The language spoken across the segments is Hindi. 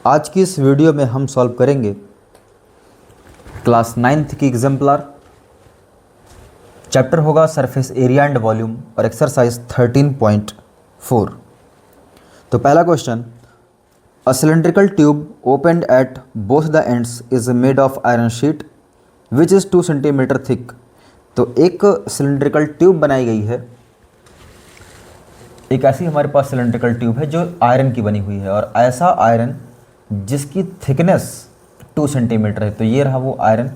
आज की इस वीडियो में हम सॉल्व करेंगे क्लास 9th की एग्जाम्पलर। चैप्टर होगा सरफेस एरिया एंड वॉल्यूम और एक्सरसाइज 13.4। तो पहला question, a cylindrical tube opened at both the ends is made of iron sheet which is 2 centimetre thick. तो एक सिलेंड्रिकल ट्यूब बनाई गई है, एक ऐसी हमारे पास सिलेंड्रिकल ट्यूब है जो आयरन की बनी हुई है और ऐसा आयरन जिसकी थिकनेस 2 सेंटीमीटर है। तो ये रहा वो आयरन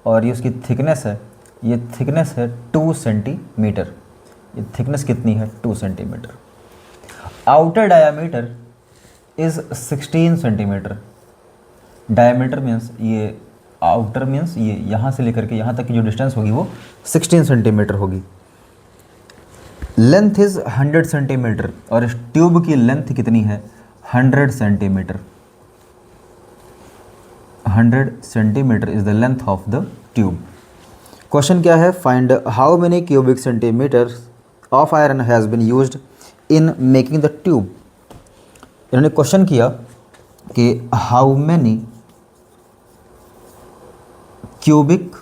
और ये उसकी थिकनेस है, ये थिकनेस है 2 सेंटीमीटर। ये थिकनेस कितनी है? 2 centimetre. Outer diameter is 16 centimetre. Diameter means ये आउटर मीन्स ये यहाँ से लेकर के यहाँ तक की जो डिस्टेंस होगी वो 16 सेंटीमीटर होगी। लेंथ इज़ 100 सेंटीमीटर और इस ट्यूब की लेंथ कितनी है? 100 centimetre. 100 centimetre is the length of the tube. Question क्या है? Find how many cubic centimetre of iron has been used in making the tube. इन्होंने क्वेश्चन किया कि हाउ मेनी क्यूबिक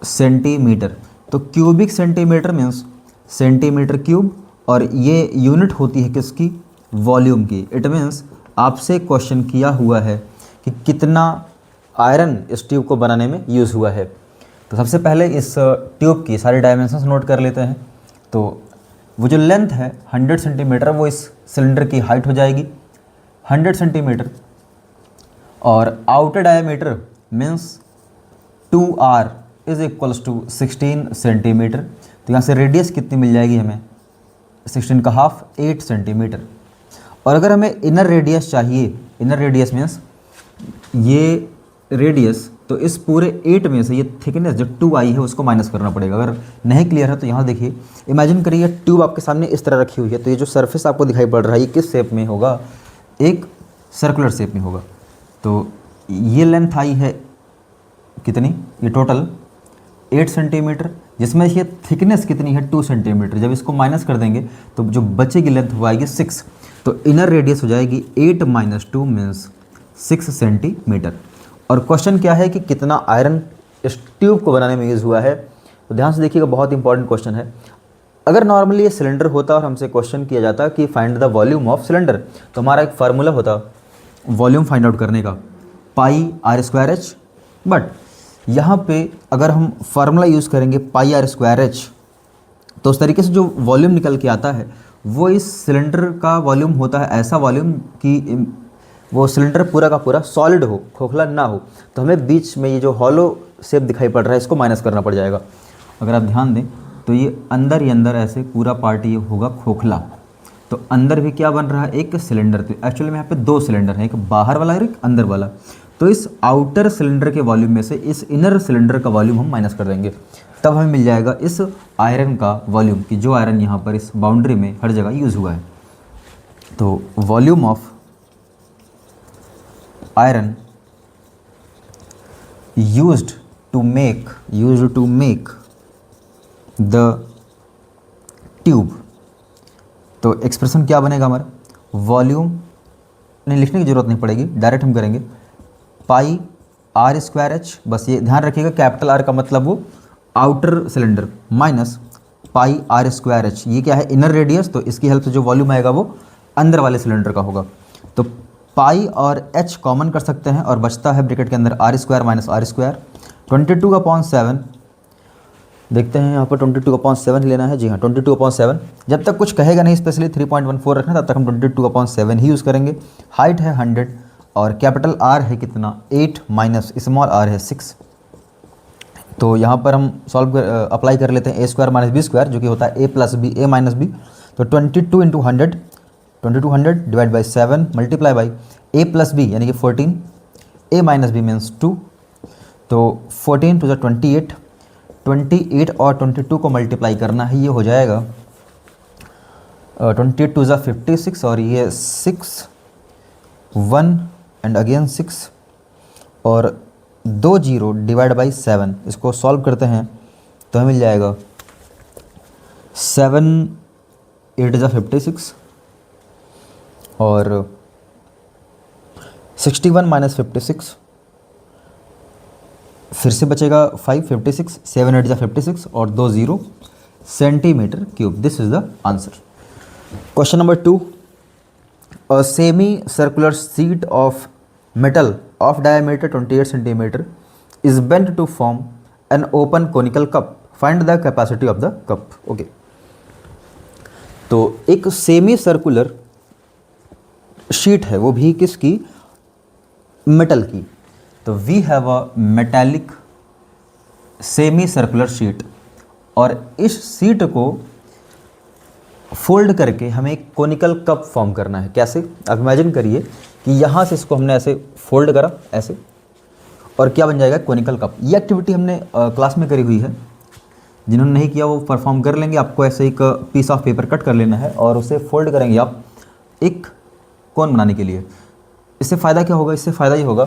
सेंटीमीटर। तो cubic centimetre means centimetre cube और ये यूनिट होती है किसकी? वॉल्यूम की। इट मीन्स आपसे क्वेश्चन किया हुआ है कि कितना आयरन इस ट्यूब को बनाने में यूज़ हुआ है। तो सबसे पहले इस ट्यूब की सारे डायमेंशंस नोट कर लेते हैं। तो वो जो लेंथ है 100 सेंटीमीटर वो इस सिलेंडर की हाइट हो जाएगी 100 सेंटीमीटर। और outer diameter means 2r is equals to 16 centimetre. तो यहाँ से रेडियस कितनी मिल जाएगी हमें? 16 का हाफ 8 सेंटीमीटर। और अगर हमें इनर रेडियस चाहिए, इनर रेडियस मीन्स ये रेडियस, तो इस पूरे 8 में से ये थिकनेस जो 2 आई है उसको माइनस करना पड़ेगा। अगर नहीं क्लियर है तो यहाँ देखिए, इमेजिन करिए ट्यूब आपके सामने इस तरह रखी हुई है। तो ये जो सरफेस आपको दिखाई पड़ रहा है ये किस शेप में होगा? एक सर्कुलर शेप में होगा। तो ये लेंथ आई है कितनी? ये टोटल 8 सेंटीमीटर, जिसमें ये थिकनेस कितनी है? 2 सेंटीमीटर। जब इसको माइनस कर देंगे तो जो बचेगी लेंथ वो आएगी 6। तो इनर रेडियस हो जाएगी 8 माइनस 2 मीन्स 6 सेंटीमीटर। और क्वेश्चन क्या है कि कितना आयरन इस ट्यूब को बनाने में यूज़ हुआ है। तो ध्यान से देखिएगा, बहुत इंपॉर्टेंट क्वेश्चन है। अगर नॉर्मली ये सिलेंडर होता और हमसे क्वेश्चन किया जाता कि find the volume of cylinder, तो हमारा एक फार्मूला होता वॉल्यूम फाइंड आउट करने का, पाई आर स्क्वायर एच। बट यहाँ पे अगर हम फार्मूला यूज़ करेंगे पाई आर स्क्वायर एच, तो उस तरीके से जो वॉल्यूम निकल के आता है वो इस सिलेंडर का वॉल्यूम होता है ऐसा वॉल्यूम कि वो सिलेंडर पूरा का पूरा सॉलिड हो, खोखला ना हो। तो हमें बीच में ये जो हॉलो शेप दिखाई पड़ रहा है इसको माइनस करना पड़ जाएगा। अगर आप ध्यान दें तो ये अंदर ही अंदर ऐसे पूरा पार्ट ये होगा खोखला। तो अंदर भी क्या बन रहा है? एक सिलेंडर। तो एक्चुअली में यहाँ पे 2 सिलेंडर हैं, एक बाहर वाला और एक अंदर वाला। तो इस आउटर सिलेंडर के वॉल्यूम में से इस इनर सिलेंडर का वॉल्यूम हम माइनस कर देंगे, तब हमें मिल जाएगा इस आयरन का वॉल्यूम कि जो आयरन यहाँ पर इस बाउंड्री में हर जगह यूज़ हुआ है। तो volume of iron used to make the tube. तो एक्सप्रेशन क्या बनेगा हमारा? वॉल्यूम नहीं लिखने की जरूरत नहीं पड़ेगी, डायरेक्ट हम करेंगे पाई आर स्क्वायर एच। बस ये ध्यान रखिएगा, कैपिटल आर का मतलब वो outer cylinder minus pi R square H. ये क्या है? Inner radius. तो इसकी हेल्प से जो वॉल्यूम आएगा वो अंदर वाले सिलेंडर का होगा। तो पाई और एच कॉमन कर सकते हैं और बचता है ब्रैकेट के अंदर R square minus R square. 22/7 देखते हैं यहाँ पर 22/7 लेना है। जी हाँ, 22/7। जब तक कुछ कहेगा नहीं स्पेशली 3.14 रखना, तब तक हम 22/7 ही यूज़ करेंगे। हाइट है 100 और कैपिटल आर है कितना? 8 माइनस स्मॉल आर है 6। तो यहाँ पर हम अप्लाई कर लेते हैं A square minus B square, जो कि होता है A plus B A minus B. तो 22/100 divide by 7 multiply by A plus B यानी कि 14, ए माइनस बी मीन्स 2। तो 14 टू 28, 28 और 22 को मल्टीप्लाई करना है, ये हो जाएगा 28 टू 56 और ये 6 1 एंड अगेन 6 और 2 0 डिवाइड बाई 7। इसको सॉल्व करते हैं तो हमें मिल जाएगा 7 8 56 और 61 माइनस 56, फिर से बचेगा 5, 56, 7 8 जा 56 और 2 0 centimetre cube. This is the answer. Question number 2, a semi circular sheet of metal of diameter 28 centimeter is bent to form an open conical cup. Find the capacity of the cup. Okay. तो एक सेमी सर्कुलर शीट है, वो भी किसकी, मेटल की। तो we have a metallic semi circular sheet, और इस शीट को फोल्ड करके हमें एक कोनिकल कप फॉर्म करना है। कैसे, आप इमेजिन करिए कि यहाँ से इसको हमने ऐसे फोल्ड करा ऐसे, और क्या बन जाएगा, कोनिकल कप। ये एक्टिविटी हमने क्लास में करी हुई है, जिन्होंने नहीं किया वो परफॉर्म कर लेंगे। आपको ऐसे एक पीस ऑफ पेपर कट कर लेना है और उसे फोल्ड करेंगे आप एक कोन बनाने के लिए। इससे फ़ायदा क्या होगा, इससे फ़ायदा ये होगा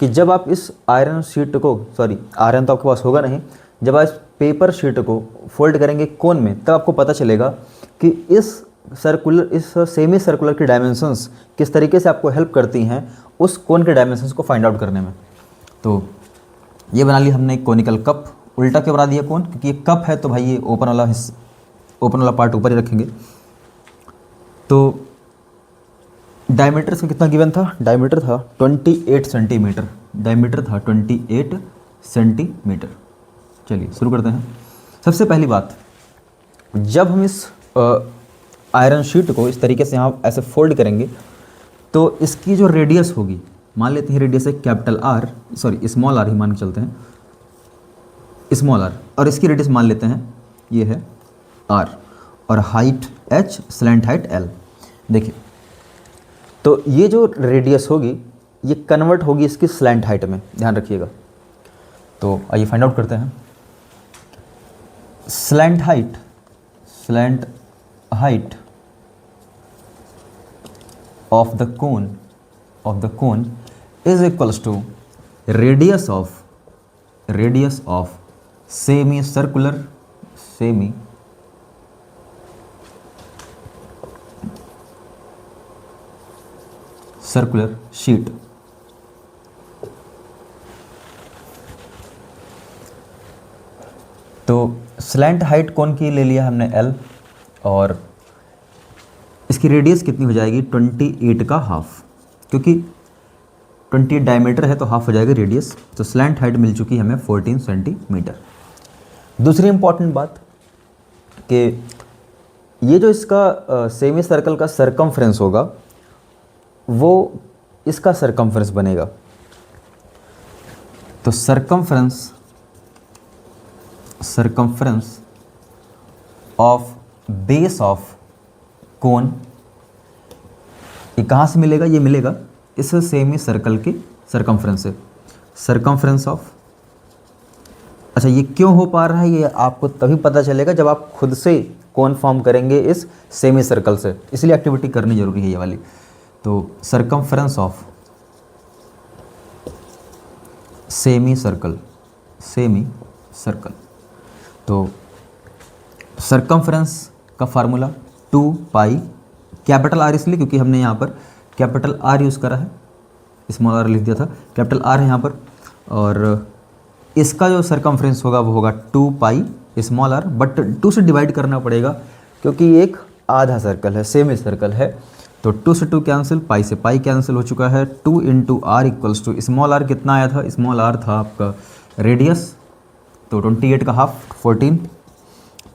कि जब आप इस आयरन शीट को, सॉरी आयरन तो आपके पास होगा नहीं, जब आप इस पेपर शीट को फोल्ड करेंगे कोन में, तब आपको पता चलेगा कि इस सेमी सर्कुलर की डायमेंशंस किस तरीके से आपको हेल्प करती हैं उस कोन के डायमेंशंस को फाइंड आउट करने में। तो ये बना लिया हमने एक कोनिकल कप। उल्टा क्यों बना दिया कोन, क्योंकि ये कप है तो भाई ये ओपन वाला पार्ट ऊपर ही रखेंगे। तो डायमीटर इसका कितना गिवन था, डायमीटर था 28 सेंटीमीटर, डायमीटर था 28 सेंटीमीटर। चलिए शुरू करते हैं। सबसे पहली बात, जब हम इस आयरन शीट को इस तरीके से यहाँ ऐसे फोल्ड करेंगे तो इसकी जो रेडियस होगी, मान लेते हैं रेडियस है capital R, sorry small R ही मान के चलते हैं, स्मॉल आर, और इसकी रेडियस मान लेते हैं ये है आर, और height H, slant height L. देखिए तो ये जो रेडियस होगी ये कन्वर्ट होगी इसकी स्लैंट हाइट में, ध्यान रखिएगा। तो आइए फाइंड आउट करते हैं। Slant height of the cone is equals to radius of semicircular sheet। तो स्लैंट हाइट कोन की ले लिया हमने L, और इसकी रेडियस कितनी हो जाएगी 28 का हाफ, क्योंकि 28 डायमीटर है तो हाफ हो जाएगा रेडियस। तो स्लैंट हाइट मिल चुकी है हमें 14 सेंटीमीटर। दूसरी इंपॉर्टेंट बात कि ये जो इसका सेमी सर्कल का सरकमफ्रेंस होगा वो इसका सरकमफ्रेंस बनेगा। तो circumference of base of cone, ये कहाँ से मिलेगा, ये मिलेगा इस सेमी सर्कल के सरकमफ्रेंस से। सरकमफ्रेंस ऑफ, अच्छा ये क्यों हो पा रहा है ये आपको तभी पता चलेगा जब आप खुद से कोन फॉर्म करेंगे इस सेमी सर्कल से, इसलिए एक्टिविटी करनी जरूरी है ये वाली। तो सरकमफ्रेंस ऑफ सेमी सर्कल, तो सरकमफ्रेंस का फार्मूला 2 पाई, कैपिटल आर इसलिए क्योंकि हमने यहाँ पर कैपिटल आर यूज़ करा है, स्मॉल आर लिख दिया था, कैपिटल आर है यहाँ पर, और इसका जो सरकमफ्रेंस होगा वो होगा 2 पाई स्मॉल आर, बट 2 से डिवाइड करना पड़ेगा क्योंकि एक आधा सर्कल है, सेमी सर्कल है। तो 2 से 2 कैंसिल, पाई से पाई कैंसिल हो चुका है। 2 into R equals to small R कितना आया था, स्मॉल आर था आपका रेडियस, तो 28 का हाफ 14,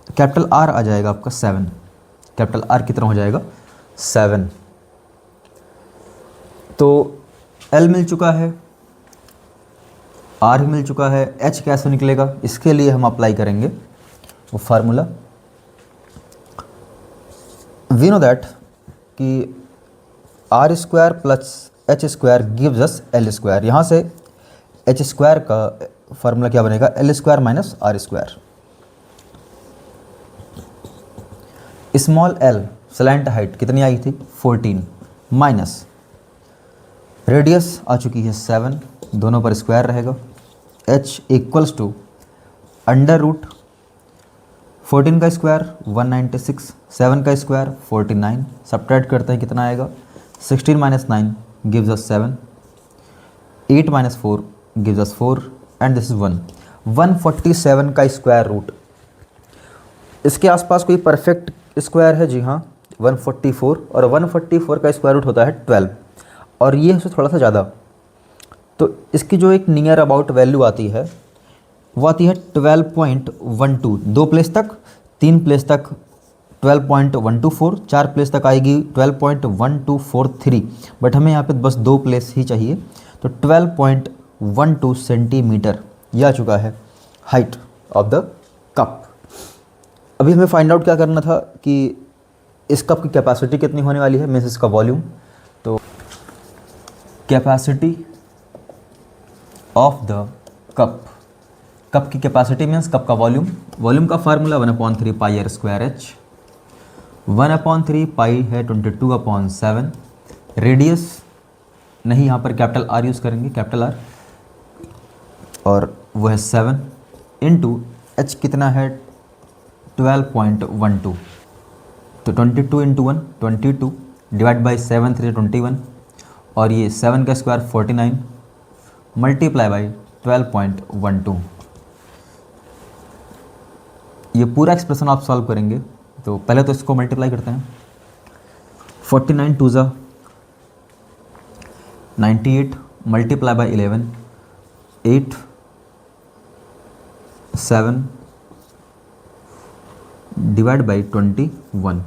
कैपिटल आर आ जाएगा आपका 7, कैपिटल आर कितना हो जाएगा 7। तो L मिल चुका है, R मिल चुका है, H कैसे निकलेगा, इसके लिए हम अप्लाई करेंगे वो फार्मूला। वी नो दैट कि R square plus H square gives us L square. यहाँ से H स्क्वायर का फार्मूला क्या बनेगा, L square minus R square. Small l slant height कितनी आई थी 14, माइनस रेडियस आ चुकी है 7, दोनों पर स्क्वायर रहेगा। h equals to under root 14 का स्क्वायर 196, 7 का स्क्वायर 49, सब्ट्रैक्ट करते हैं कितना आएगा 16 minus 9 gives us 7, 8 - 4 gives us 4 and this is 1. 147 का स्क्वायर रूट, इसके आसपास कोई परफेक्ट स्क्वायर है? जी हाँ, 144, और 144 का स्क्वायर रूट होता है 12 और ये उससे थोड़ा सा ज़्यादा। तो इसकी जो एक नियर अबाउट वैल्यू आती है वो आती है 12.12, 2 प्लेस तक, 3 प्लेस तक 12.124, 4 प्लेस तक आएगी 12.1243, बट हमें यहाँ पे बस 2 प्लेस ही चाहिए, तो 12.12 सेंटीमीटर ये आ चुका है हाइट ऑफ द कप। अभी हमें फाइंड आउट क्या करना था कि इस कप की कैपेसिटी कितनी होने वाली है, मीन्स इसका वॉल्यूम। तो capacity of the cup, cup की कैपेसिटी मीन्स कप का वॉल्यूम, वॉल्यूम का formula 1/3 pi R square H, 1/3 pi है 22/7, रेडियस नहीं, यहाँ पर कैपिटल आर यूज़ करेंगे, कैपिटल आर, और वो है 7 इंटू एच कितना है 12.12, तो 22 इंटू 1 22 डिवाइड बाई 7 3 21, और ये 7 का स्क्वायर 49 मल्टीप्लाई बाई 12.12। ये पूरा एक्सप्रेशन आप सॉल्व करेंगे तो पहले तो इसको मल्टीप्लाई करते हैं, 49 2 ज़ा 98 मल्टीप्लाई बाई 11 8 7 डिवाइड बाई 21।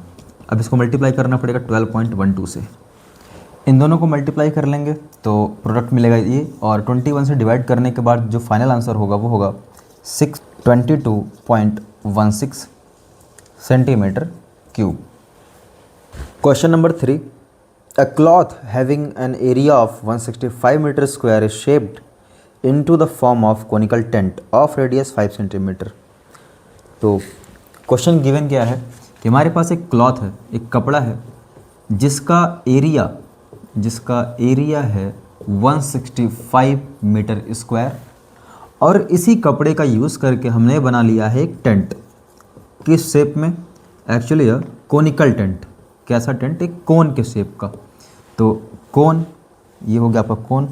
अब इसको मल्टीप्लाई करना पड़ेगा 12.12 से, इन दोनों को मल्टीप्लाई कर लेंगे तो प्रोडक्ट मिलेगा ये, और 21 से डिवाइड करने के बाद जो फाइनल आंसर होगा वो होगा 622.16 centimetre cube. Question number 3, a cloth having an area of 165 meter square is shaped into the form of conical tent of radius 5 centimeter। तो क्वेश्चन गिवन क्या है कि हमारे पास एक क्लॉथ है, एक कपड़ा है जिसका एरिया है 165 मीटर स्क्वायर, और इसी कपड़े का यूज़ करके हमने बना लिया है एक टेंट। किस शेप में? एक्चुअली यह कोनिकल टेंट। कैसा टेंट? एक कोन के शेप का। तो कोन, ये हो गया आपका कोन।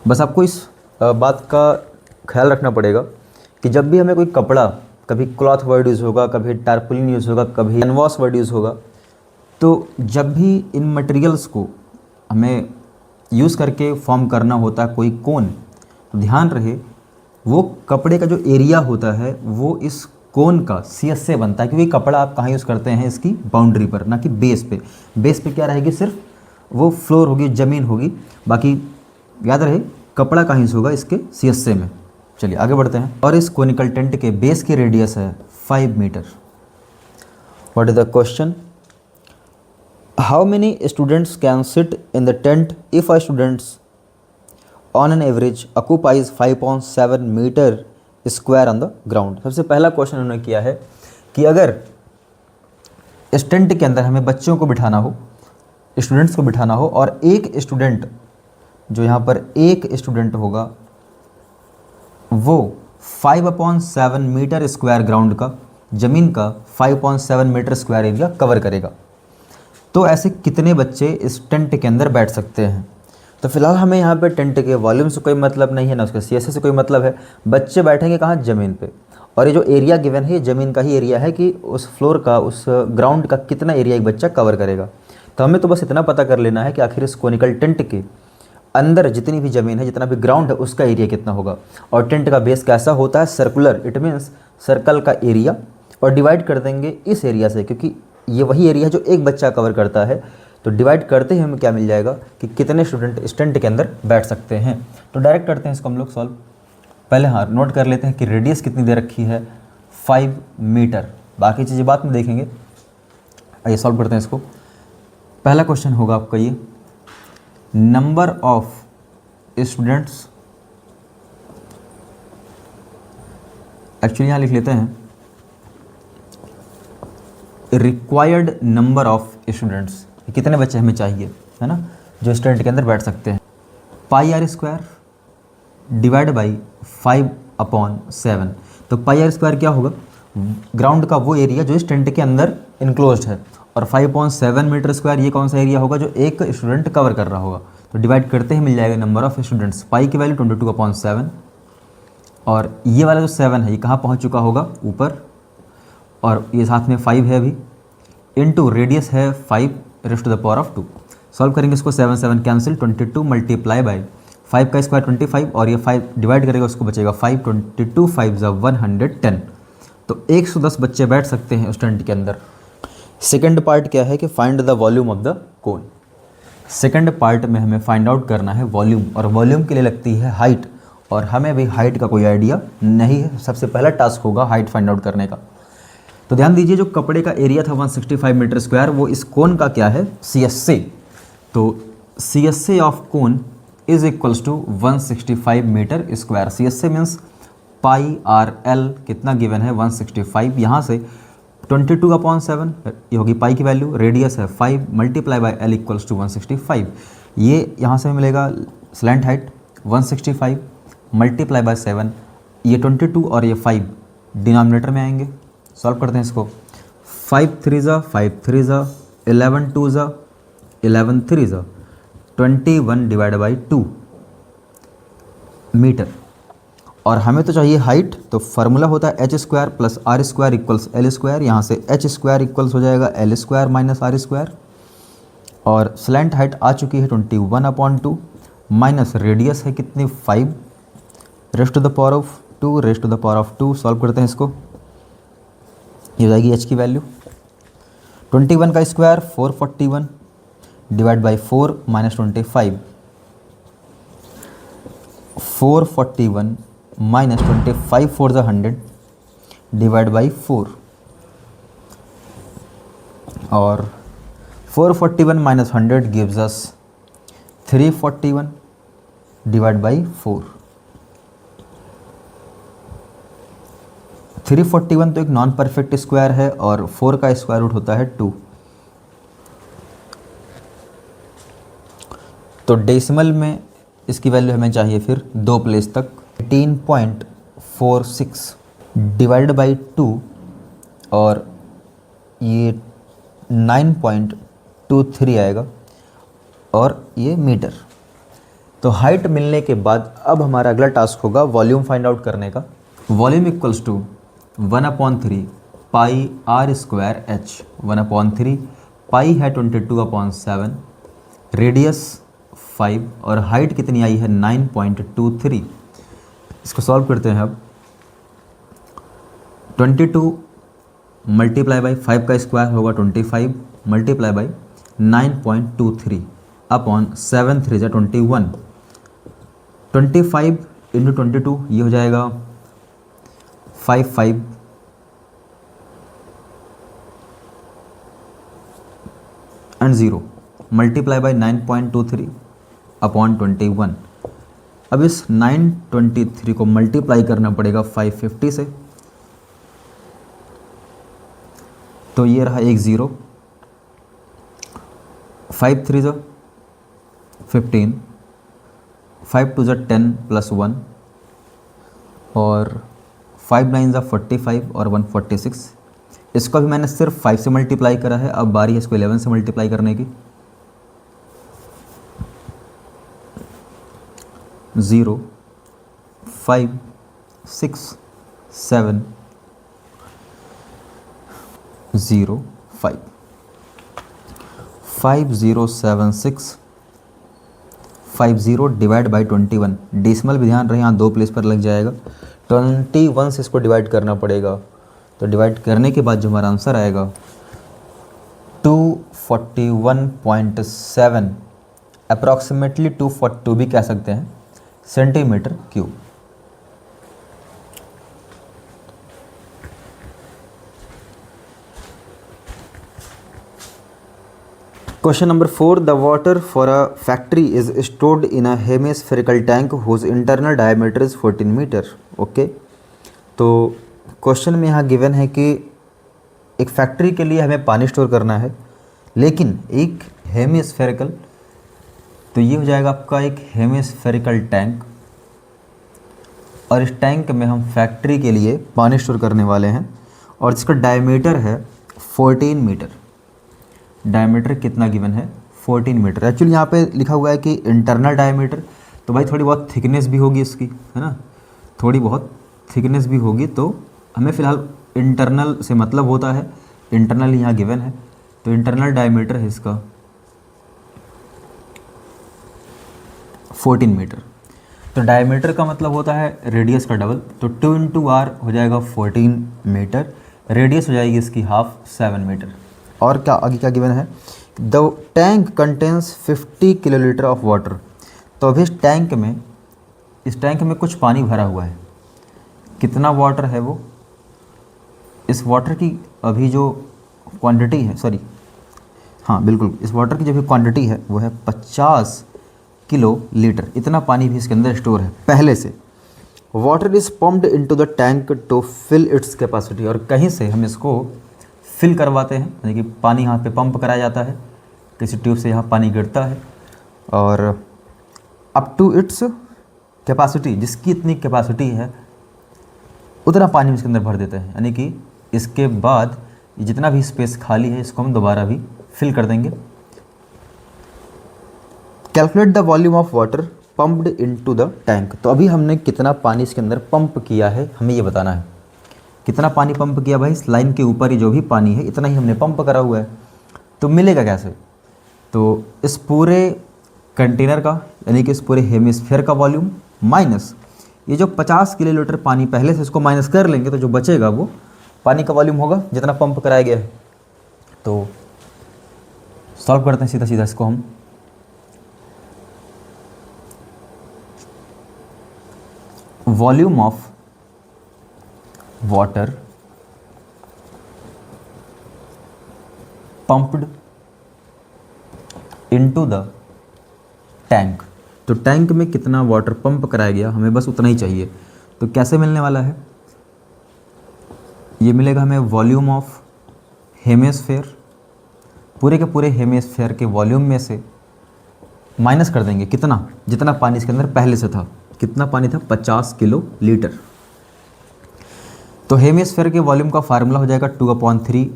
बस आपको इस बात का ख्याल रखना पड़ेगा कि जब भी हमें कोई कपड़ा, कभी क्लॉथ वर्ड यूज़ होगा, कभी टारपुलिन यूज़ होगा, कभी कैनवास वर्ड यूज़ होगा, तो जब भी इन मटेरियल्स को हमें यूज़ करके फॉर्म करना होता है कोई कोन, तो ध्यान रहे वो कपड़े का जो एरिया होता है वो इस कोन का CS से बनता है, क्योंकि कपड़ा आप कहाँ यूज़ करते हैं? इसकी बाउंड्री पर, ना कि बेस पे। बेस पे क्या रहेगी? सिर्फ वो फ्लोर होगी, ज़मीन होगी, बाकी याद रहे कपड़ा कहाँ यूज़ होगा? इसके CSA में। चलिए आगे बढ़ते हैं। और इस कोनिकल टेंट के बेस की रेडियस है 5 metre. What is the question? How many students can sit in the tent if a students on an average occupies 5.7 metre square on the ground. सबसे पहला क्वेश्चन उन्होंने किया है कि अगर इस टेंट के अंदर हमें बच्चों को बिठाना हो, स्टूडेंट्स को बिठाना हो, और एक स्टूडेंट, जो यहाँ पर एक स्टूडेंट होगा, वो 5/7 मीटर स्क्वायर ग्राउंड का, ज़मीन का 5.7 मीटर स्क्वायर एरिया कवर करेगा, तो ऐसे कितने बच्चे इस टेंट के अंदर बैठ सकते हैं? तो फिलहाल हमें यहाँ पे टेंट के वॉल्यूम से कोई मतलब नहीं है, ना उसके CSA से कोई मतलब है। बच्चे बैठेंगे कहाँ? ज़मीन पे। और ये जो एरिया गिवन है ये ज़मीन का ही एरिया है कि उस फ्लोर का, उस ग्राउंड का कितना एरिया एक बच्चा कवर करेगा। तो हमें तो बस इतना पता कर लेना है कि आखिर इस कोनिकल टेंट के अंदर जितनी भी ज़मीन है, जितना भी ग्राउंड है, उसका एरिया कितना होगा। और टेंट का बेस कैसा होता है? सर्कुलर, इट मीन्स सर्कल का एरिया, और डिवाइड कर देंगे इस एरिया से, क्योंकि ये वही एरिया है जो एक बच्चा कवर करता है। तो डिवाइड करते ही हमें क्या मिल जाएगा कि कितने स्टूडेंट इस टेंट के अंदर बैठ सकते हैं। तो डायरेक्ट करते हैं इसको हम लोग सॉल्व। पहले हाँ नोट कर लेते हैं कि रेडियस कितनी दे रखी है? 5 मीटर। बाकी चीज़ें बाद में देखेंगे। आइए सॉल्व करते हैं इसको। पहला क्वेश्चन होगा आपका ये, नंबर ऑफ स्टूडेंट्स, एक्चुअली यहाँ लिख लेते हैं रिक्वायर्ड नंबर ऑफ स्टूडेंट्स, कितने बच्चे हमें चाहिए, है ना, जो स्टूडेंट के अंदर बैठ सकते हैं। पाई आर स्क्वायर डिवाइड बाई 5/7। तो पाई आर स्क्वायर क्या होगा? ग्राउंड का वो एरिया जो इस टेंट के अंदर इनक्लोज्ड है, और 5.7 मीटर स्क्वायर ये कौन सा एरिया होगा? जो एक स्टूडेंट कवर कर रहा होगा। तो डिवाइड करते ही मिल जाएगा नंबर ऑफ स्टूडेंट्स, पाई की वैल्यू 22/7 और ये वाला जो 7 है ये कहाँ पहुँच चुका होगा, ऊपर, और ये साथ में 5 है अभी, इनटू रेडियस है 5⁻²। सॉल्व करेंगे इसको, 7 7 कैंसिल, 22 मल्टीप्लाई बाय 5 का स्क्वायर 25 और ये 5 डिवाइड करेगा उसको बचेगा 5, 22 5 110। तो 110 बच्चे बैठ सकते हैं उस टेंट के अंदर। सेकंड पार्ट क्या है कि find the volume of the cone. Second part में हमें फाइंड आउट करना है वॉल्यूम, और वॉल्यूम के लिए लगती है हाइट, और हमें भी हाइट का कोई आइडिया नहीं है। सबसे पहला टास्क होगा हाइट फाइंड आउट करने का। तो ध्यान दीजिए, जो कपड़े का एरिया था 165 मीटर स्क्वायर, वो इस कोन का क्या है, CSA। तो CSA of cone is equals to 165 metre square. CSA means pi RL कितना गिवन है 165, यहाँ से 22/7 ये होगी पाई की वैल्यू, रेडियस है 5 multiply by L equals to 165। ये यहाँ से मिलेगा स्लैंट हाइट 165 मल्टीप्लाई बाय 7, ये 22 और ये 5 डिनोमिनेटर में आएंगे। सॉल्व करते हैं इसको, 5 3 ज़ा 5 3 ज़ा 11 2 ज़ा 11 3 ज़ा 21 डिवाइड बाई 2 मीटर। और हमें तो चाहिए हाइट, तो फार्मूला होता है h² plus r² equals L²। यहाँ से h² इक्वल्स हो जाएगा L² माइनस r², और स्लैंट हाइट आ चुकी है 21/2 माइनस रेडियस है कितनी 5 raise to the power of 2 raise to the power of 2। Solve करते हैं इसको, ये हो जाएगी h की वैल्यू 21 का square 441 divide by 4 minus 25, 441 minus 25 4 ज़ा 100 डिवाइड बाई 4, और 441 minus 100 gives us 341 divide by 4। 341 तो एक नॉन परफेक्ट स्क्वायर है, और 4 का स्क्वायर रूट होता है 2। तो डेसिमल में इसकी वैल्यू हमें चाहिए फिर 2 प्लेस तक, 18.46 डिवाइड बाई 2, और ये 9.23 आएगा, और ये मीटर। तो हाइट मिलने के बाद अब हमारा अगला टास्क होगा वॉल्यूम फाइंड आउट करने का। Volume equals to 1/3 pi r² h, 1/3 pi है 22/7, रेडियस 5 और हाइट कितनी आई है 9.23। इसको सॉल्व करते हैं अब, 22 मल्टीप्लाई बाई 5 का स्क्वायर होगा 25 मल्टीप्लाई बाई 9.23 अपॉन 7 3 ज़ा 21, 25 इंटू 22 ये हो जाएगा 55 एंड 0 मल्टीप्लाई बाई 9.23 अपॉन 21। अब इस 923 को मल्टीप्लाई करना पड़ेगा 550 से, तो ये रहा एक 0, 5 3 ज़ा 15, 5 2 ज़ा 10 प्लस 1, और 5 9 ज़ा 45 और 146। इसको भी मैंने सिर्फ 5 से मल्टीप्लाई करा है, अब बारी है इसको 11 से मल्टीप्लाई करने की। 0 5 6 7 0 5 5076 50 डिवाइड बाई 21। डेसिमल भी ध्यान रहे, यहाँ 2 प्लेस पर लग जाएगा। 21 से इसको डिवाइड करना पड़ेगा, तो डिवाइड करने के बाद जो हमारा आंसर आएगा 241.7, अप्रॉक्सीमेटली 242 भी कह सकते हैं, centimetre cube. Question number 4. The water for a factory is stored in a hemispherical tank whose internal diameter is 14 meter. Okay, तो क्वेश्चन में यहाँ गिवन है कि एक फैक्ट्री के लिए हमें पानी स्टोर करना है, लेकिन एक हेमिस्फेरिकल, तो ये हो जाएगा आपका एक हेमिस्फेरिकल टैंक, और इस टैंक में हम फैक्ट्री के लिए पानी स्टोर करने वाले हैं, और जिसका डायमीटर है 14 मीटर। डायमीटर कितना गिवन है 14 मीटर। एक्चुअली यहाँ पे लिखा हुआ है कि इंटरनल डायमीटर, तो भाई थोड़ी बहुत थिकनेस भी होगी इसकी, है ना, थोड़ी बहुत थिकनेस भी होगी। तो हमें फ़िलहाल इंटरनल से मतलब होता है, इंटरनल यहाँ गिवन है, तो इंटरनल डायमीटर है इसका 14 मीटर। तो डायमीटर का मतलब होता है रेडियस का डबल, तो 2 इंटू आर हो जाएगा 14 मीटर, रेडियस हो जाएगी इसकी हाफ 7 मीटर। और क्या आगे क्या गिवन है, the tank contains 50 kilolitre of water. तो अभी इस टैंक में कुछ पानी भरा हुआ है, कितना वाटर है वो, इस वाटर की अभी जो क्वांटिटी है, सॉरी हाँ बिल्कुल, इस वाटर की जो भी क्वांटिटी है वो है 50 किलो लीटर, इतना पानी भी इसके अंदर स्टोर है पहले से। Water is pumped into the tank to fill its capacity, और कहीं से हम इसको फिल करवाते हैं, यानी कि पानी यहाँ पे पंप कराया जाता है, किसी ट्यूब से यहाँ पानी गिरता है, और अप टू इट्स कैपेसिटी, जिसकी इतनी कैपेसिटी है उतना पानी हम इसके अंदर भर देते हैं, यानी कि इसके बाद जितना भी स्पेस खाली है इसको हम दोबारा भी फिल कर देंगे। Calculate the volume of water pumped into the tank. तो अभी हमने कितना पानी इसके अंदर पंप किया है हमें ये बताना है, कितना पानी पंप किया भाई, इस लाइन के ऊपर ही जो भी पानी है इतना ही हमने पंप करा हुआ है। तो मिलेगा कैसे, तो इस पूरे कंटेनर का, यानी कि इस पूरे हेमिस्फीयर का वॉल्यूम माइनस ये जो 50 किलोलीटर पानी पहले से, इसको माइनस कर लेंगे तो जो बचेगा वो पानी का वॉल्यूम होगा जितना पंप कराया गया है। तो सॉल्व करते हैं सीधा सीधा इसको हम। Volume of water pumped into the tank, तो टैंक में कितना वाटर पंप कराया गया हमें बस उतना ही चाहिए। तो कैसे मिलने वाला है, ये मिलेगा हमें वॉल्यूम ऑफ हेमिस्फीयर, पूरे के पूरे हेमिस्फीयर के वॉल्यूम में से माइनस कर देंगे कितना, जितना पानी इसके अंदर पहले से था, कितना पानी था 50 किलो लीटर। तो हेमिस्फीयर के वॉल्यूम का फार्मूला हो जाएगा 2/3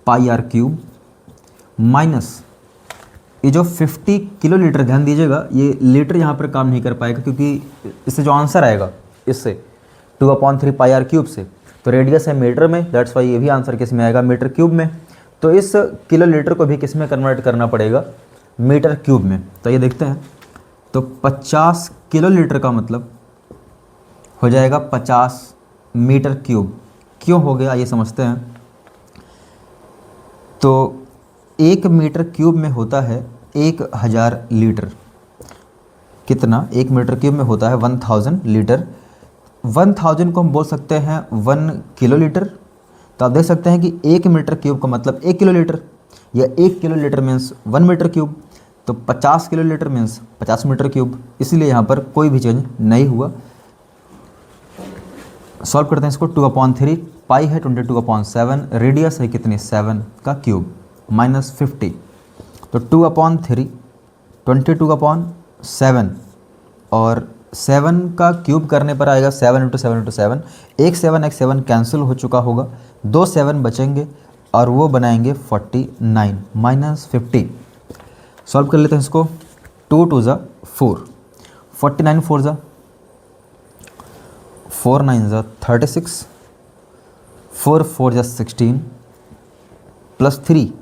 पाई आर क्यूब माइनस ये जो 50 किलो लीटर, ध्यान दीजिएगा ये लीटर यहाँ पर काम नहीं कर पाएगा क्योंकि इससे जो आंसर आएगा इससे 2/3 पाई आर क्यूब से, तो रेडियस है मीटर में, दैट्स वाई ये भी आंसर किस में आएगा, मीटर क्यूब में। तो इस किलो लीटर को भी किस में कन्वर्ट करना पड़ेगा, मीटर क्यूब में। तो ये देखते हैं, तो 50 किलो लीटर का मतलब हो जाएगा 50 मीटर क्यूब। क्यों हो गया ये समझते हैं। तो 1 मीटर क्यूब में होता है 1000 लीटर, कितना, 1 मीटर क्यूब में होता है 1000 लीटर। 1000 को हम बोल सकते हैं 1 किलो लीटर। तो आप देख सकते हैं कि 1 मीटर क्यूब का मतलब 1 किलो लीटर, या 1 kilo litre means 1 metre cube. तो 50 kilo litre means 50 metre cube, इसलिए यहाँ पर कोई भी चेंज नहीं हुआ। सॉल्व करते हैं इसको। 2/3 पाई है 22/7, रेडियस है कितनी 7 का क्यूब माइनस 50। तो 2/3 22/7 और 7 का क्यूब करने पर आएगा 7 × 7 × 7, एक 7 कैंसिल हो चुका होगा, 2 7 बचेंगे और वो बनाएंगे 49 माइनस 50। सॉल्व कर लेते हैं इसको। 2 × 2 = 4, 49 4 = 4 9 = 36, 4 4 = 16 प्लस 3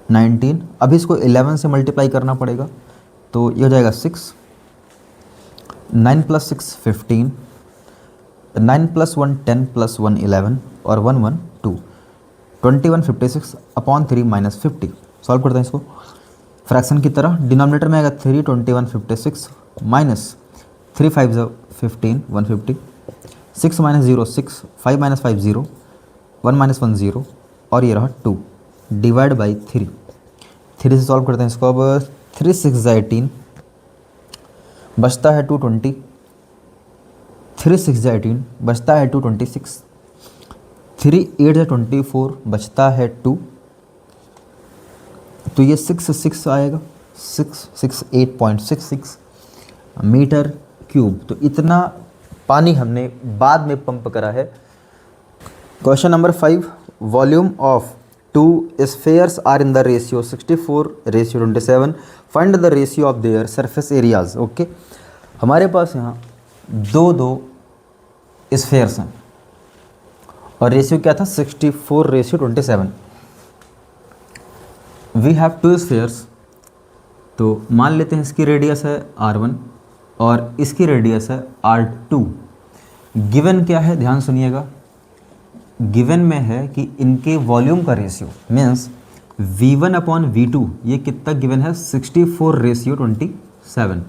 19। अभी इसको 11 से मल्टीप्लाई करना पड़ेगा, तो ये हो जाएगा 6, 9 + 6 15, 9 + 1 10 + 1 11 और 1 1 2, 21 56/3 माइनस 50। सॉल्व करते हैं इसको फ्रैक्शन की तरह। डिनोमिनेटर में आएगा 3, 21 56 माइनस 3 5 = 15 150, 6 - 0 6, 5 - 5 0, 1 - 1 0 और ये रहा 2 डिवाइड बाई 3। 3 से सॉल्व करते हैं इसको। अब 3 6 = 18, बचता है 220, 3 6 = 18 बचता है 226, 3 8 = 24 बचता है 2। तो ये 6 6 आएगा, 668.66 मीटर क्यूब। तो इतना पानी हमने बाद में पंप करा है। Question number 5, volume of 2 spheres are in the ratio 64:27. Find the ratio of their surface areas. Okay, हमारे पास यहाँ दो स्फेयर्स हैं और रेशियो क्या था 64:27. वी हैव 2 स्फेयर्स, तो मान लेते हैं इसकी रेडियस है r1 और इसकी रेडियस है r2. गिवन क्या है, ध्यान सुनिएगा, गिवन में है कि इनके वॉल्यूम का रेशियो मीन्स v1/v2 ये कितना गिवन है 64:27.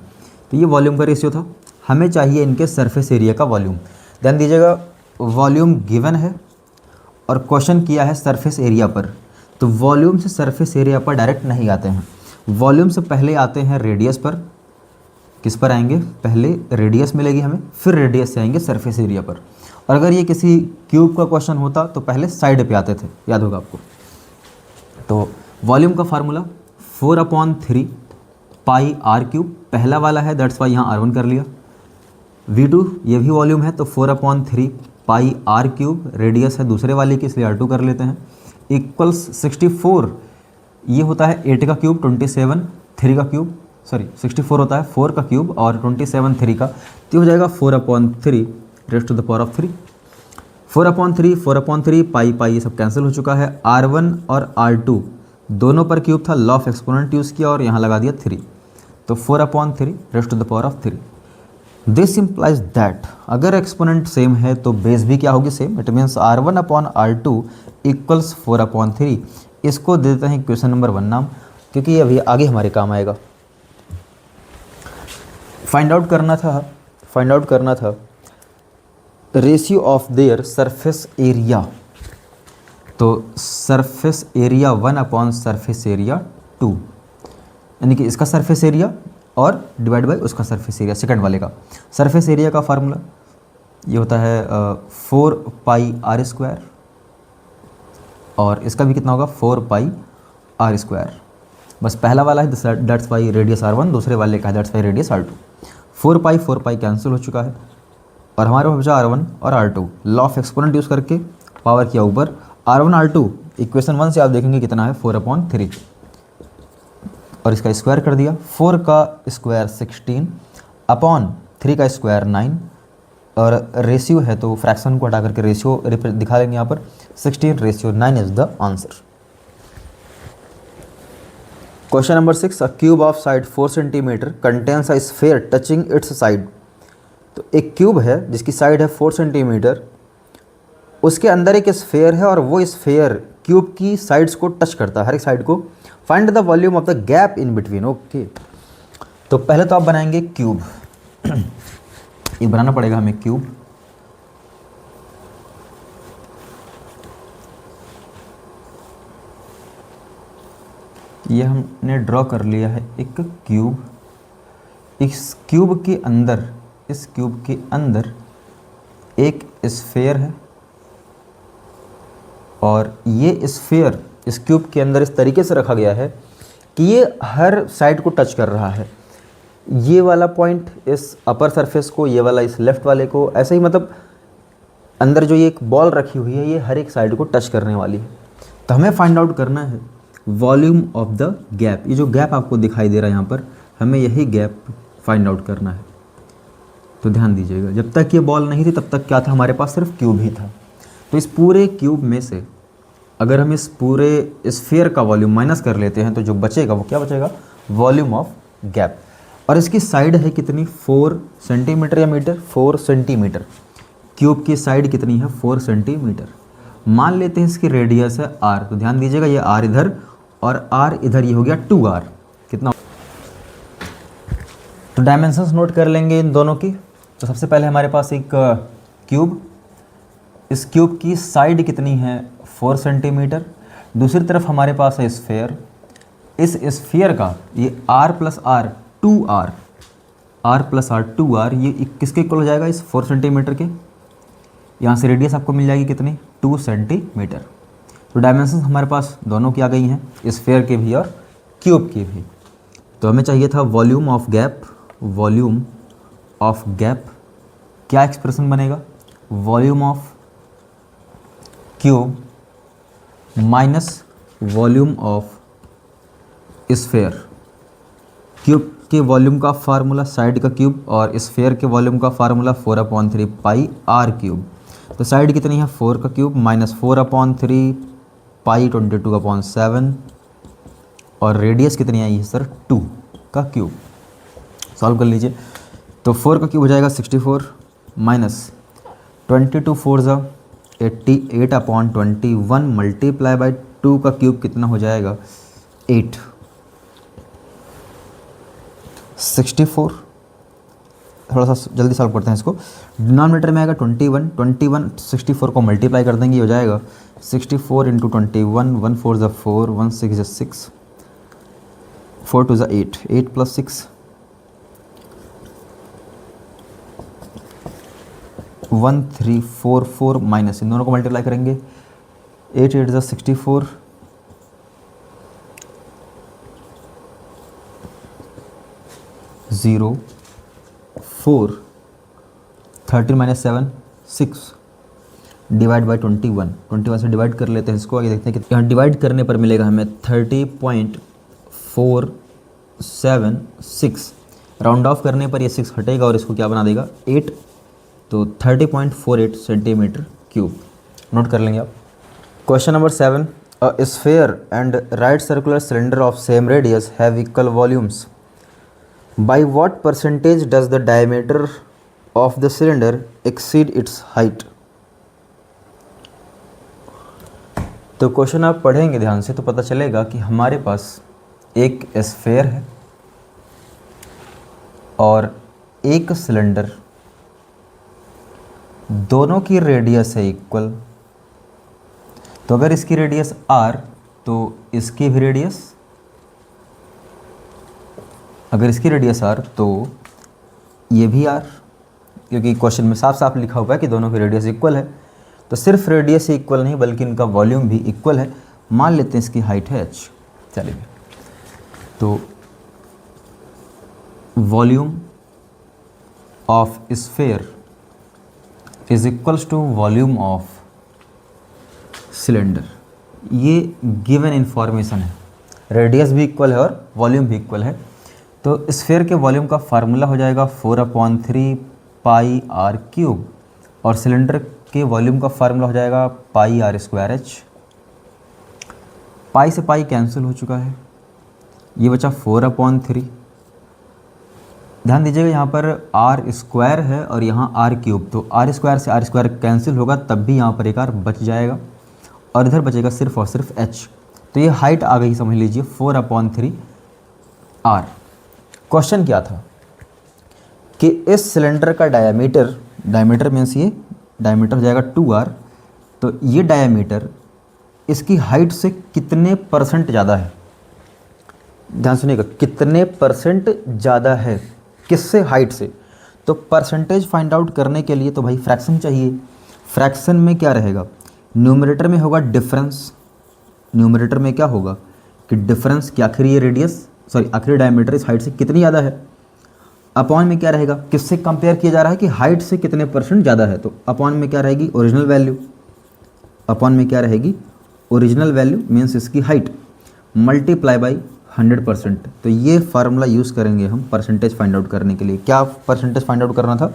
तो ये वॉल्यूम का रेशियो था. हमें चाहिए इनके सरफेस एरिया का वॉल्यूम. ध्यान दीजिएगा, वॉल्यूम गिवन है और क्वेश्चन किया है सरफेस एरिया पर. तो वॉल्यूम से सरफेस एरिया पर डायरेक्ट नहीं आते हैं, वॉल्यूम से पहले आते हैं रेडियस पर. किस पर आएंगे, पहले रेडियस मिलेगी हमें, फिर रेडियस से आएंगे सरफेस एरिया पर. और अगर ये किसी क्यूब का क्वेश्चन होता तो पहले साइड पे आते थे, याद होगा आपको. तो वॉल्यूम का फार्मूला 4/3 पाई r3. पहला वाला है, दैट्स वाई यहाँ r1 कर लिया. v2 ये भी वॉल्यूम है, तो 4/3 पाई r3. रेडियस है दूसरे वाले की, इसलिए r2 कर लेते हैं. इक्वल्स 64, ये होता है 8 का क्यूब, 27 3 का क्यूब, सॉरी 64 होता है 4 का क्यूब और 27 3 का, तो हो जाएगा 4/3 raise to the power of 3. 4/3 pi pi ये सब कैंसिल हो चुका है. r1 और r2 दोनों पर क्यूब था, लॉ ऑफ एक्सपोनेंट यूज़ किया और यहाँ लगा दिया 3, तो 4/3 raise to the power of 3. This implies that अगर एक्सपोनेंट सेम है तो बेस भी क्या होगी, same. It means r1/r2 equals 4/3. इसको दे देते हैं इक्वेशन नंबर 1 नाम, क्योंकि ये अभी आगे हमारे काम आएगा. फाइंड आउट करना था ratio of their surface area. तो सरफेस एरिया 1 सरफेस एरिया 2, यानी कि इसका सरफेस एरिया और डिवाइड बाय उसका सरफेस एरिया, सेकंड वाले का. सरफेस एरिया का फार्मूला ये होता है 4 पाई r², और इसका भी कितना होगा 4 पाई r². बस पहला वाला है दैट्स वाई रेडियस r1, दूसरे वाले का है that's why radius r2. 4 pi cancel हो चुका है और हमारे पास बचा r1 और r2. Law of exponent use करके पावर किया ऊपर. r1 r2 इक्वेशन 1 से आप देखेंगे कितना है 4/3, और इसका स्क्वायर कर दिया. 4 का स्क्वायर 16 अपॉन 3 का स्क्वायर 9, और रेशियो है तो फ्रैक्शन को हटा करके रेशियो दिखा लेंगे यहाँ पर. 16:9 is the answer. Question number 6, a cube of side 4 centimetre contains a sphere touching it's side. तो एक क्यूब है जिसकी साइड है 4 सेंटीमीटर, उसके अंदर एक स्फेयर है और वो स्फेयर क्यूब की साइड्स को टच करता है, हर एक साइड को. Find the volume of the gap in between. Okay, तो पहले तो आप बनाएंगे क्यूब. ये बनाना पड़ेगा हमें क्यूब. ये हमने ड्रॉ कर लिया है एक क्यूब. इस क्यूब के अंदर एक स्फेयर है, और ये स्फेयर इस क्यूब के अंदर इस तरीके से रखा गया है कि ये हर साइड को टच कर रहा है. ये वाला पॉइंट इस अपर सरफेस को, ये वाला इस लेफ्ट वाले को, ऐसे ही मतलब अंदर जो ये एक बॉल रखी हुई है ये हर एक साइड को टच करने वाली है. तो हमें फाइंड आउट करना है वॉल्यूम ऑफ द गैप. ये जो गैप आपको दिखाई दे रहा है यहाँ पर, हमें यही गैप फाइंड आउट करना है. तो ध्यान दीजिएगा, जब तक ये बॉल नहीं थी तब तक क्या था, हमारे पास सिर्फ क्यूब ही था. तो इस पूरे क्यूब में से अगर हम इस पूरे स्फीयर का वॉल्यूम माइनस कर लेते हैं तो जो बचेगा वो क्या बचेगा, वॉल्यूम ऑफ गैप. और इसकी साइड है कितनी, 4 सेंटीमीटर या मीटर, 4 सेंटीमीटर. क्यूब की साइड कितनी है, 4 सेंटीमीटर. मान लेते हैं इसकी रेडियस है r. तो ध्यान दीजिएगा, ये r इधर और r इधर, ये हो गया 2r. कितना, तो डायमेंशंस नोट कर लेंगे इन दोनों की. तो सबसे पहले हमारे पास एक क्यूब, इस क्यूब की साइड कितनी है 4 सेंटीमीटर. दूसरी तरफ हमारे पास है स्फेयर. इस स्फीयर का ये r plus R 2r, r plus R 2r, ये किसके इक्वल हो जाएगा, इस 4 सेंटीमीटर के. यहाँ से रेडियस आपको मिल जाएगी कितनी, 2 सेंटीमीटर. तो डायमेंशन हमारे पास दोनों की आ गई हैं, स्फेयर के भी और क्यूब की भी. तो हमें चाहिए था volume of gap. Volume of gap क्या एक्सप्रेशन बनेगा, volume of cube minus volume of sphere, cube के वॉल्यूम का फार्मूला साइड का क्यूब और स्फेयर के वॉल्यूम का फार्मूला 4/3 पाई आर क्यूब। तो साइड कितनी है 4 का क्यूब माइनस 4/3 पाई 22/7 और रेडियस कितनी आई है सर 2 का क्यूब। सॉल्व कर लीजिए। तो 4 का क्यूब हो जाएगा 64 माइनस 22 4 ज़ा 88/21 मल्टीप्लाई बाई 2 का क्यूब कितना हो जाएगा 8। 64 थोड़ा सा जल्दी सॉल्व करते हैं इसको। डिनोमिनेटर में आएगा 21 64 को मल्टीप्लाई कर देंगे, हो जाएगा 64 इंटू 21 1 4 ज़ा 4 1 6 ज़ा 6 4 2 ज़ा 8 8 प्लस 6 1344 माइनस इन दोनों को मल्टीप्लाई करेंगे 8 8 ज़ा 64 0 4 13 माइनस 7 6 डिवाइड बाई 21 से डिवाइड कर लेते हैं इसको। आगे देखते हैं कि यहाँ डिवाइड करने पर मिलेगा हमें 30.476। राउंड ऑफ करने पर ये 6 हटेगा और इसको क्या बना देगा 8। तो 30.48 सेंटीमीटर क्यूब नोट कर लेंगे आप। Question number 7, a sphere and right circular cylinder of same radius have equal volumes. By what percentage does the diameter of the cylinder exceed its height? तो क्वेश्चन आप पढ़ेंगे ध्यान से तो पता चलेगा कि हमारे पास एक स्फेयर है और एक सिलेंडर, दोनों की रेडियस है इक्वल। तो अगर इसकी रेडियस r तो इसकी भी रेडियस, अगर इसकी रेडियस r तो ये भी r, क्योंकि क्वेश्चन में साफ साफ लिखा हुआ है कि दोनों की रेडियस इक्वल है। तो सिर्फ रेडियस ही इक्वल नहीं बल्कि इनका वॉल्यूम भी इक्वल है। मान लेते हैं इसकी हाइट है h। चलिए, तो volume of sphere is equals to volume of cylinder. ये गिवन इंफॉर्मेशन है, रेडियस भी इक्वल है और वॉल्यूम भी इक्वल है। तो स्फेयर के वॉल्यूम का फार्मूला हो जाएगा 4/3 पाई आर क्यूब और सिलेंडर के वॉल्यूम का फार्मूला हो जाएगा पाई आर स्क्वायर एच। पाई से पाई कैंसिल हो चुका है, ये बचा 4/3। ध्यान दीजिएगा यहाँ पर आर स्क्वायर है और यहाँ आर क्यूब, तो आर स्क्वायर से आर स्क्वायर कैंसिल होगा तब भी यहाँ पर एक आर बच जाएगा और इधर बचेगा सिर्फ और सिर्फ एच। तो ये हाइट आ गई, समझ लीजिए 4/3 आर। क्वेश्चन क्या था कि इस सिलेंडर का डायमीटर मीन्स ये डायमीटर हो जाएगा 2r। तो ये डायमीटर इसकी हाइट से कितने परसेंट ज़्यादा है। ध्यान सुनिएगा, कितने परसेंट ज़्यादा है, किससे, हाइट से। तो परसेंटेज फाइंड आउट करने के लिए तो भाई फ्रैक्शन चाहिए। फ्रैक्शन में क्या रहेगा, न्यूमरेटर में होगा डिफरेंस। न्यूमरेटर में क्या होगा कि डिफरेंस की आखिरी ये रेडियस आखिरी डायमीटर इस हाइट से कितनी ज़्यादा है। अपॉन में क्या रहेगा, किससे कंपेयर किया जा रहा है कि हाइट से कितने परसेंट ज़्यादा है। तो अपॉन में क्या रहेगी ओरिजिनल वैल्यू, अपॉन में क्या रहेगी ओरिजिनल वैल्यू मीन्स इसकी हाइट मल्टीप्लाई बाई 100%। तो ये फार्मूला यूज़ करेंगे हम परसेंटेज फाइंड आउट करने के लिए। क्या परसेंटेज फाइंड आउट करना था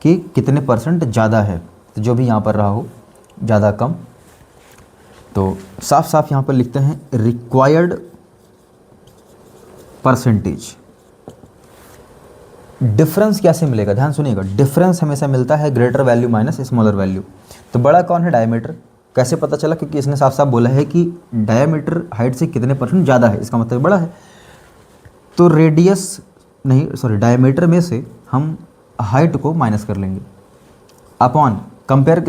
कि कितने परसेंट ज़्यादा है, तो जो भी यहाँ पर रहा हो ज़्यादा कम। तो साफ साफ यहाँ पर लिखते हैं रिक्वायर्ड परसेंटेज। डिफरेंस कैसे मिलेगा, ध्यान सुनिएगा, डिफरेंस हमेशा मिलता है greater value minus smaller value. तो बड़ा कौन है, डायमीटर। कैसे पता चला, क्योंकि इसने साफ साफ बोला है कि डायमीटर हाइट से कितने परसेंट ज़्यादा है, इसका मतलब बड़ा है। तो डायमीटर में से हम हाइट को माइनस कर लेंगे। अपॉन कंपेयर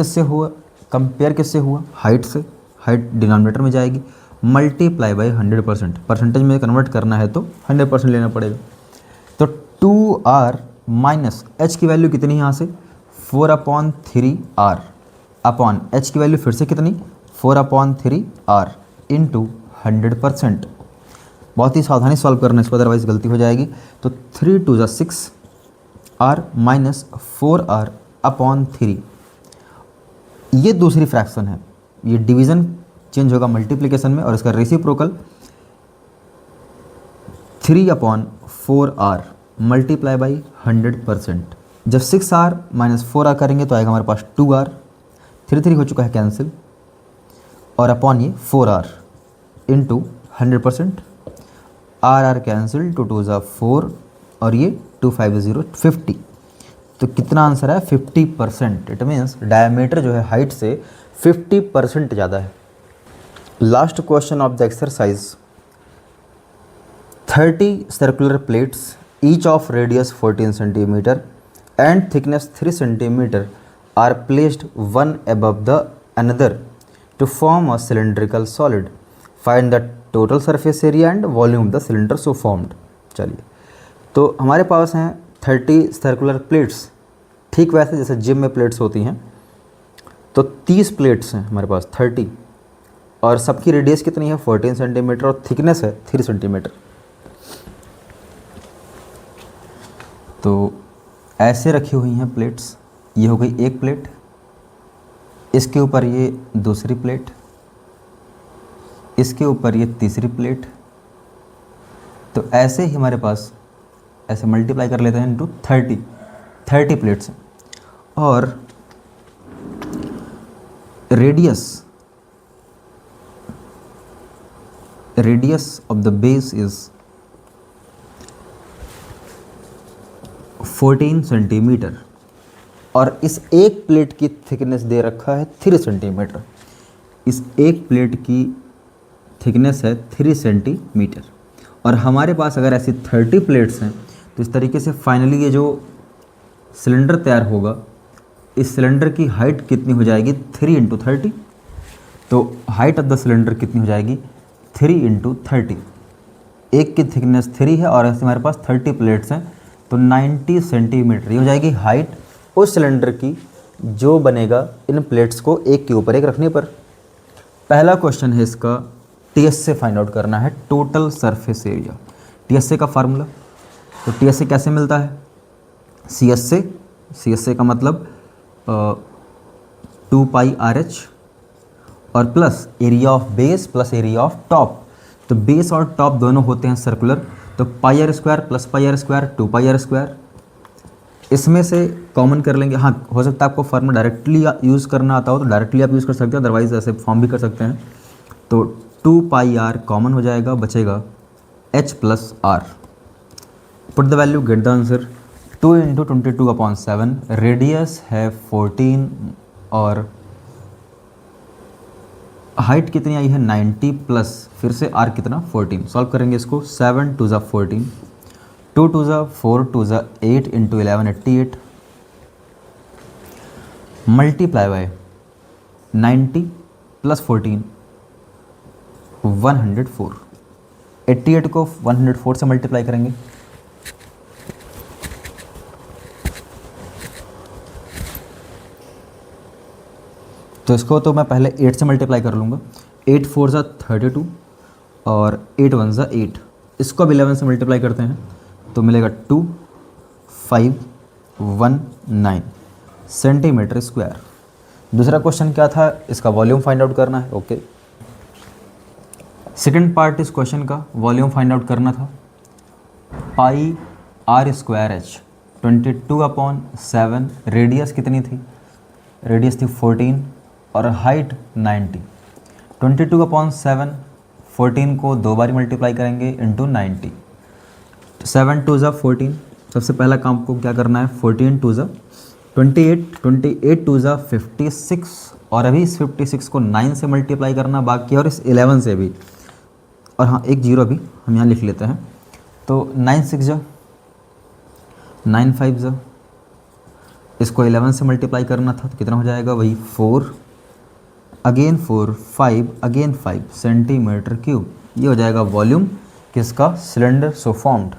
किससे हुआ, हाइट से, हाइट डिनोमिनेटर में जाएगी, मल्टीप्लाई बाई 100%। परसेंटेज में कन्वर्ट करना है तो 100% लेना पड़ेगा। तो 2r माइनस h की वैल्यू कितनी है यहाँ से 4/3r अपॉन h की वैल्यू फिर से कितनी 4/3r इंटू 100%। बहुत ही सावधानी सॉल्व करना इसको, अदरवाइज गलती हो जाएगी। तो 3 2 ज़ा 6r माइनस 4r/3। ये दूसरी फ्रैक्शन है, ये डिवीज़न चेंज होगा मल्टीप्लिकेशन में, और इसका रेसिप्रोकल 3/4R मल्टीप्लाई बाई 100%। जब 6R माइनस 4R करेंगे तो आएगा हमारे पास 2R, 3 हो चुका है कैंसिल, और अपॉन ये 4R इंटू 100%, R कैंसिल, 2 2 4 और ये 2 5 0 50। तो कितना आंसर है 50%। इट मीन्स डायमीटर जो है हाइट से 50% ज़्यादा है। Last question of the exercise, 30 circular plates each of radius 14 centimetre and thickness 3 centimetre are placed one above the another to form a cylindrical solid, find the total surface area and volume of the cylinder so formed. चलिए, तो हमारे पास हैं 30 सर्कुलर प्लेट्स, ठीक वैसे जैसे जिम में प्लेट्स होती हैं। तो 30 प्लेट्स हैं हमारे पास 30, और सबकी रेडियस कितनी है 14 सेंटीमीटर और थिकनेस है 3 सेंटीमीटर। तो ऐसे रखी हुई हैं प्लेट्स, ये हो गई एक प्लेट, इसके ऊपर ये दूसरी प्लेट, इसके ऊपर ये तीसरी प्लेट। तो ऐसे ही हमारे पास ऐसे मल्टीप्लाई कर लेते हैं इनटू 30 प्लेट्स हैं। और radius of the base is 14 centimetre, और इस एक प्लेट की थिकनेस दे रखा है 3 सेंटीमीटर। इस एक प्लेट की थिकनेस है 3 सेंटीमीटर, और हमारे पास अगर ऐसी 30 प्लेट्स हैं तो इस तरीके से फाइनली ये जो सिलेंडर तैयार होगा, इस सिलेंडर की हाइट कितनी हो जाएगी 3 × 30। तो हाइट ऑफ द सिलेंडर कितनी हो जाएगी 3 × 30। एक की थिकनेस 3 है और ऐसे हमारे पास 30 प्लेट्स हैं, तो 90 सेंटीमीटर ये हो जाएगी हाइट उस सिलेंडर की जो बनेगा इन प्लेट्स को एक के ऊपर एक रखने पर। पहला क्वेश्चन है इसका टीएस से फाइंड आउट करना है टोटल सरफेस एरिया। टीएस का फार्मूला, तो टीएस कैसे मिलता है सीएस से का मतलब 2πRH और plus area of base plus area of top. तो बेस और टॉप दोनों होते हैं सर्कुलर, तो πr² + πr², 2πr²। इसमें से कॉमन कर लेंगे। हाँ, हो सकता है आपको फार्मूला डायरेक्टली यूज़ करना आता हो तो डायरेक्टली आप यूज़ कर सकते हैं, अदरवाइज ऐसे फॉर्म भी कर सकते हैं। तो 2πr कॉमन हो जाएगा, बचेगा h + r। Put the value, get the answer. 2 × 22/7, radius है 14 और हाइट कितनी आई है 90 प्लस फिर से r कितना 14। सॉल्व करेंगे इसको, 7 2 = 14, 2 2 = 4, 2 = 8 × 11 88, मल्टीप्लाई बाय 90 + 14 104। 88 को 104 से मल्टीप्लाई करेंगे, तो इसको तो मैं पहले 8 से मल्टीप्लाई कर लूँगा। 8 4 = 32 और 8 1 = 8। इसको अब 11 से मल्टीप्लाई करते हैं तो मिलेगा 2519 सेंटीमीटर स्क्वायर। दूसरा क्वेश्चन क्या था, इसका वॉल्यूम फाइंड आउट करना है। ओके, सेकेंड पार्ट इस क्वेश्चन का वॉल्यूम फाइंड आउट करना था। πr² h 22/7, रेडियस कितनी थी, रेडियस थी 14 और हाइट 90। 22/7, 14 को 2 बार मल्टीप्लाई करेंगे इंटू 90। 7 2 = 14। सबसे पहला काम को क्या करना है, 14 2 = 28, 28 2 = 56, और अभी इस 56 को 9 से मल्टीप्लाई करना बाकी है और इस 11 से भी, और हाँ एक जीरो भी हम यहाँ लिख लेते हैं। तो 9 6 = 9 5 = इसको 11 से मल्टीप्लाई करना था तो कितना हो जाएगा, वही 4 अगेन 4 5 अगेन 5 सेंटीमीटर क्यूब। ये हो जाएगा वॉल्यूम किसका, सिलेंडर सो फॉर्म्ड।